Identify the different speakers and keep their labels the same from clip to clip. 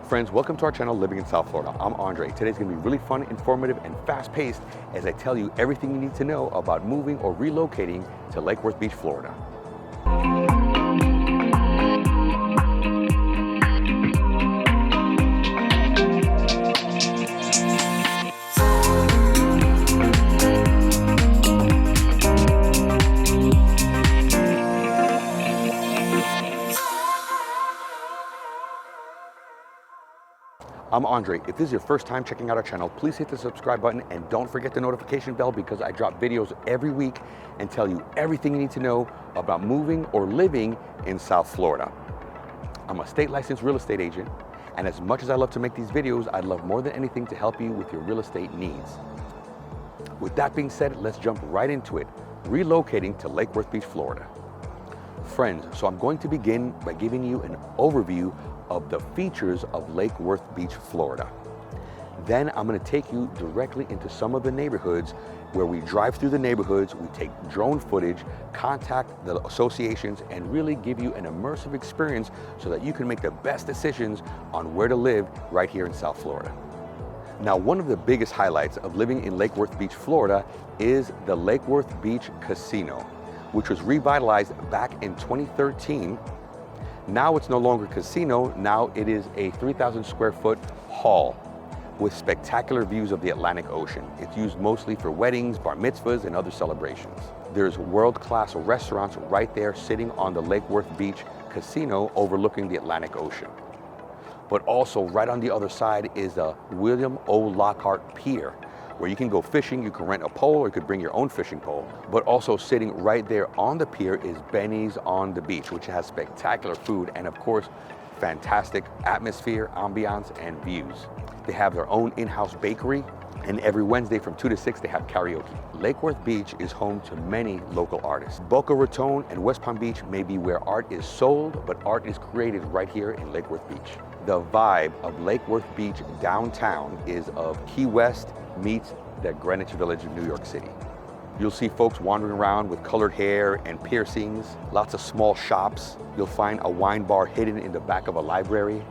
Speaker 1: Friends, welcome to our channel, Living in South Florida. I'm Andre. Today's gonna be really fun, informative, and fast-paced as I tell you everything you need to know about moving or relocating to Lake Worth Beach, Florida. I'm Andre. If this is your first time checking out our channel, please hit the subscribe button and don't forget the notification bell because I drop videos every week and tell you everything you need to know about moving or living in South Florida. I'm a state licensed real estate agent, and as much as I love to make these videos, I'd love more than anything to help you with your real estate needs. With that being said, let's jump right into it, relocating to Lake Worth Beach, Florida. Friends, so I'm going to begin by giving you an overview of the features of Lake Worth Beach, Florida. Then I'm going to take you directly into some of the neighborhoods where we drive through the neighborhoods, we take drone footage, contact the associations, and really give you an immersive experience so that you can make the best decisions on where to live right here in South Florida. Now, one of the biggest highlights of living in Lake Worth Beach, Florida is the Lake Worth Beach Casino, which was revitalized back in 2013. Now it's no longer a casino, now it is a 3,000 square foot hall with spectacular views of the Atlantic Ocean. It's used mostly for weddings, bar mitzvahs, and other celebrations. There's world-class restaurants right there sitting on the Lake Worth Beach Casino overlooking the Atlantic Ocean. But also right on the other side is the William O. Lockhart Pier, where you can go fishing, you can rent a pole, or you could bring your own fishing pole. But also sitting right there on the pier is Benny's on the Beach, which has spectacular food and of course, fantastic atmosphere, ambiance, and views. They have their own in-house bakery, and every Wednesday from 2 to 6, they have karaoke. Lake Worth Beach is home to many local artists. Boca Raton and West Palm Beach may be where art is sold, but art is created right here in Lake Worth Beach. The vibe of Lake Worth Beach downtown is of Key West meets the Greenwich Village of New York City. You'll see folks wandering around with colored hair and piercings, lots of small shops. You'll find a wine bar hidden in the back of a library.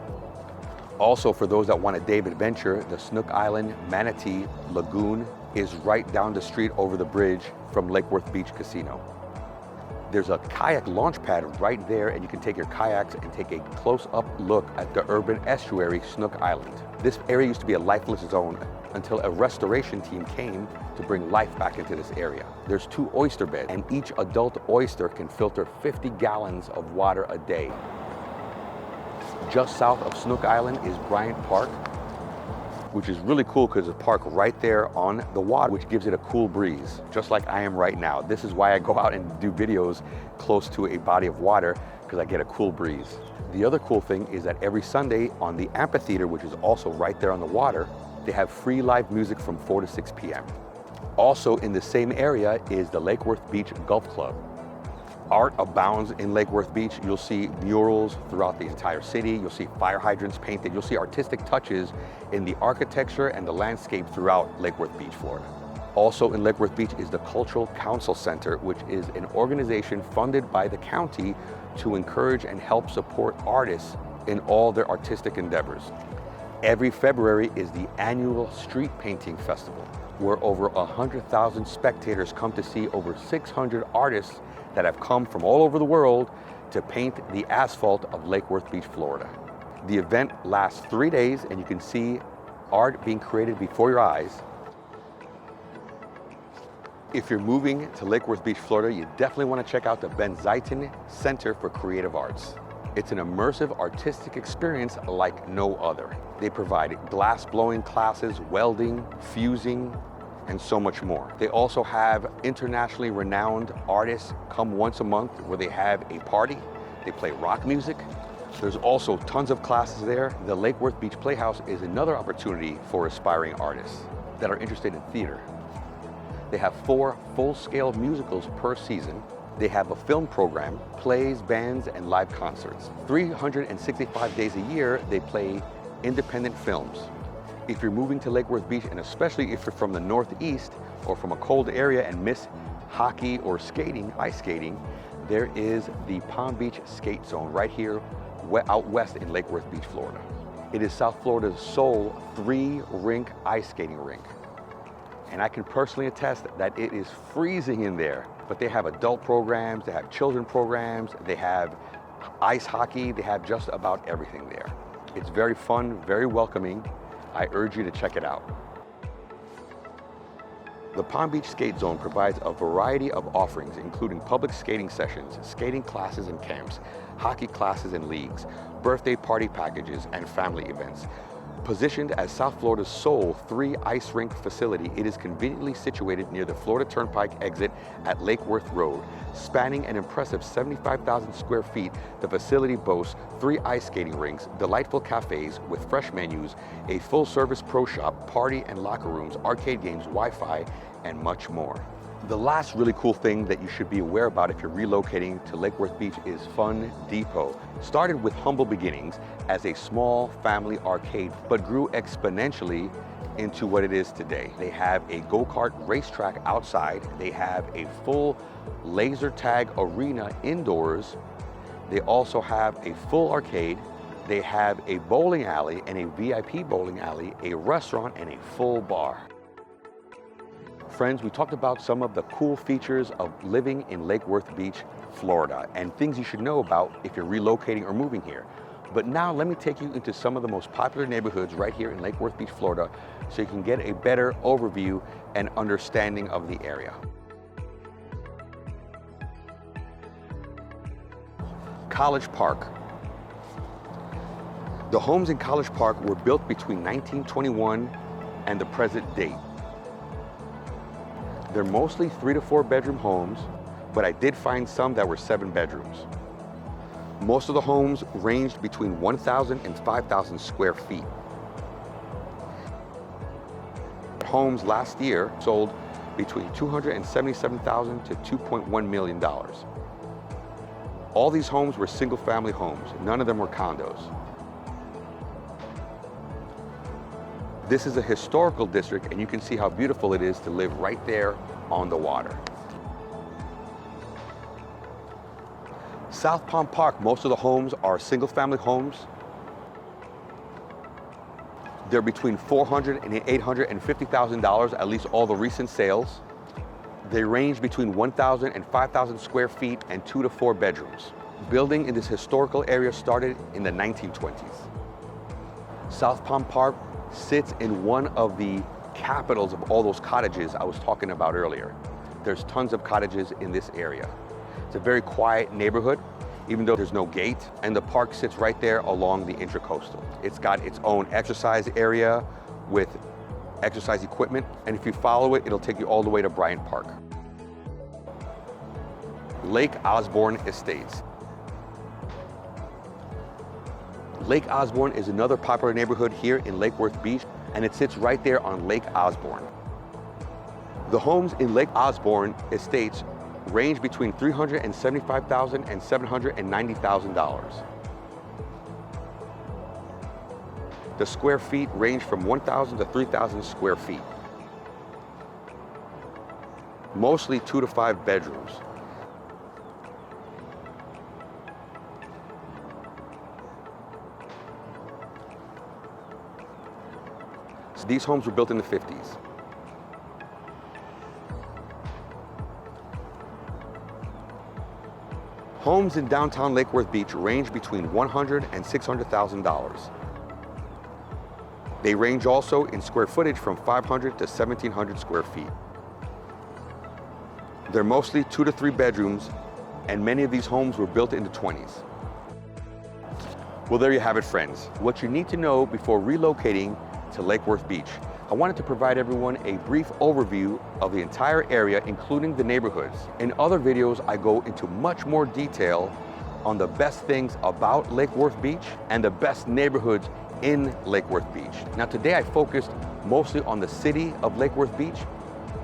Speaker 1: Also, for those that want a day of adventure, the Snook Island Manatee Lagoon is right down the street over the bridge from Lake Worth Beach Casino. There's a kayak launch pad right there, and you can take your kayaks and take a close-up look at the urban estuary, Snook Island. This area used to be a lifeless zone until a restoration team came to bring life back into this area. There's 2 oyster beds, and each adult oyster can filter 50 gallons of water a day. Just south of Snook Island is Bryant Park, which is really cool because it's a park right there on the water, which gives it a cool breeze, just like I am right now. This is why I go out and do videos close to a body of water, because I get a cool breeze. The other cool thing is that every Sunday on the amphitheater, which is also right there on the water, they have free live music from 4 to 6 p.m. Also in the same area is the Lake Worth Beach Golf Club. Art abounds in Lake Worth Beach. You'll see murals throughout the entire city. You'll see fire hydrants painted. You'll see artistic touches in the architecture and the landscape throughout Lake Worth Beach, Florida. Also in Lake Worth Beach is the Cultural Council Center, which is an organization funded by the county to encourage and help support artists in all their artistic endeavors. Every February is the annual Street Painting Festival, where over 100,000 spectators come to see over 600 artists that have come from all over the world to paint the asphalt of Lake Worth Beach, Florida. The event lasts 3 days, and you can see art being created before your eyes. If you're moving to Lake Worth Beach, Florida, you definitely want to check out the Benzaiten Center for Creative Arts. It's an immersive artistic experience like no other. They provide glass blowing classes, welding, fusing, and so much more. They also have internationally renowned artists come once a month where they have a party. They play rock music. There's also tons of classes there. The Lake Worth Beach Playhouse is another opportunity for aspiring artists that are interested in theater. They have 4 full-scale musicals per season. They have a film program, plays, bands, and live concerts. 365 days a year, they play independent films. If you're moving to Lake Worth Beach, and especially if you're from the Northeast or from a cold area and miss hockey or skating, ice skating, there is the Palm Beach Skate Zone right here out west in Lake Worth Beach, Florida. It is South Florida's sole 3-rink ice skating rink. And I can personally attest that it is freezing in there. But they have adult programs, they have children programs, they have ice hockey, they have just about everything there. It's very fun, very welcoming. I urge you to check it out. The Palm Beach Skate Zone provides a variety of offerings, including public skating sessions, skating classes and camps, hockey classes and leagues, birthday party packages, and family events. Positioned as South Florida's sole 3 ice rink facility, it is conveniently situated near the Florida Turnpike exit at Lake Worth Road. Spanning an impressive 75,000 square feet, the facility boasts 3 ice skating rinks, delightful cafes with fresh menus, a full-service pro shop, party and locker rooms, arcade games, Wi-Fi, and much more. The last really cool thing that you should be aware about if you're relocating to Lake Worth Beach is Fun Depot. Started with humble beginnings as a small family arcade, but grew exponentially into what it is today. They have a go-kart racetrack outside. They have a full laser tag arena indoors. They also have a full arcade. They have a bowling alley and a VIP bowling alley, a restaurant, and a full bar. Friends, we talked about some of the cool features of living in Lake Worth Beach, Florida, and things you should know about if you're relocating or moving here. But now let me take you into some of the most popular neighborhoods right here in Lake Worth Beach, Florida, so you can get a better overview and understanding of the area. College Park. The homes in College Park were built between 1921 and the present date. They're mostly 3 to 4 bedroom homes, but I did find some that were 7 bedrooms. Most of the homes ranged between 1,000 and 5,000 square feet. Homes last year sold between $277,000 to $2.1 million. All these homes were single-family homes. None of them were condos. This is a historical district, and you can see how beautiful it is to live right there on the water. South Palm Park, most of the homes are single-family homes. They're between $400,000 and $850,000, at least all the recent sales. They range between 1,000 and 5,000 square feet and 2 to 4 bedrooms. Building in this historical area started in the 1920s. South Palm Park sits in one of the capitals of all those cottages I was talking about earlier. There's tons of cottages in this area. It's a very quiet neighborhood, even though there's no gate, and the park sits right there along the Intracoastal. It's got its own exercise area with exercise equipment, and if you follow it, it'll take you all the way to Bryant Park. Lake Osborne Estates. Lake Osborne is another popular neighborhood here in Lake Worth Beach, and it sits right there on Lake Osborne. The homes in Lake Osborne Estates range between $375,000 and $790,000. The square feet range from 1,000 to 3,000 square feet. Mostly 2 to 5 bedrooms. So these homes were built in the 50s. Homes in downtown Lake Worth Beach range between $100,000 and $600,000. They range also in square footage from 500 to 1,700 square feet. They're mostly 2 to 3 bedrooms, and many of these homes were built in the 20s. Well, there you have it, friends. What you need to know before relocating to Lake Worth Beach. I wanted to provide everyone a brief overview of the entire area, including the neighborhoods. In other videos, I go into much more detail on the best things about Lake Worth Beach and the best neighborhoods in Lake Worth Beach. Now today I focused mostly on the city of Lake Worth Beach,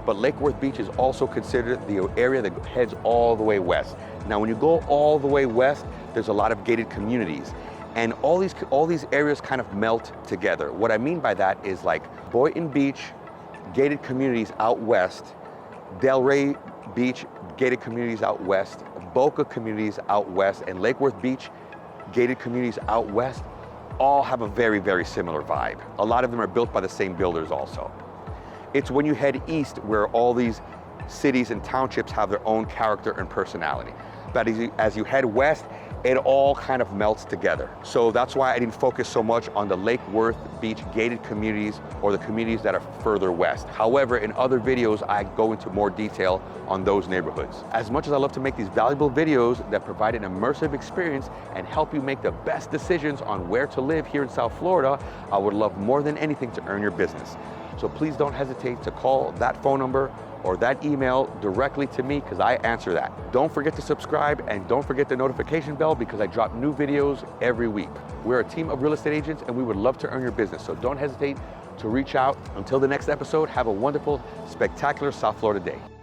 Speaker 1: but Lake Worth Beach is also considered the area that heads all the way west. Now when you go all the way west, there's a lot of gated communities. And all these areas kind of melt together. What I mean by that is like Boynton Beach, gated communities out west, Delray Beach, gated communities out west, Boca communities out west, and Lake Worth Beach, gated communities out west. all have a very, very similar vibe. A lot of them are built by the same builders also. It's when you head east where all these cities and townships have their own character and personality. But as you head west, it all kind of melts together. So that's why I didn't focus so much on the Lake Worth Beach gated communities or the communities that are further west. However, in other videos, I go into more detail on those neighborhoods. As much as I love to make these valuable videos that provide an immersive experience and help you make the best decisions on where to live here in South Florida, I would love more than anything to earn your business. So please don't hesitate to call that phone number or that email directly to me because I answer that. Don't forget to subscribe and don't forget the notification bell because I drop new videos every week. We're a team of real estate agents and we would love to earn your business. So don't hesitate to reach out. Until the next episode, have a wonderful, spectacular South Florida day.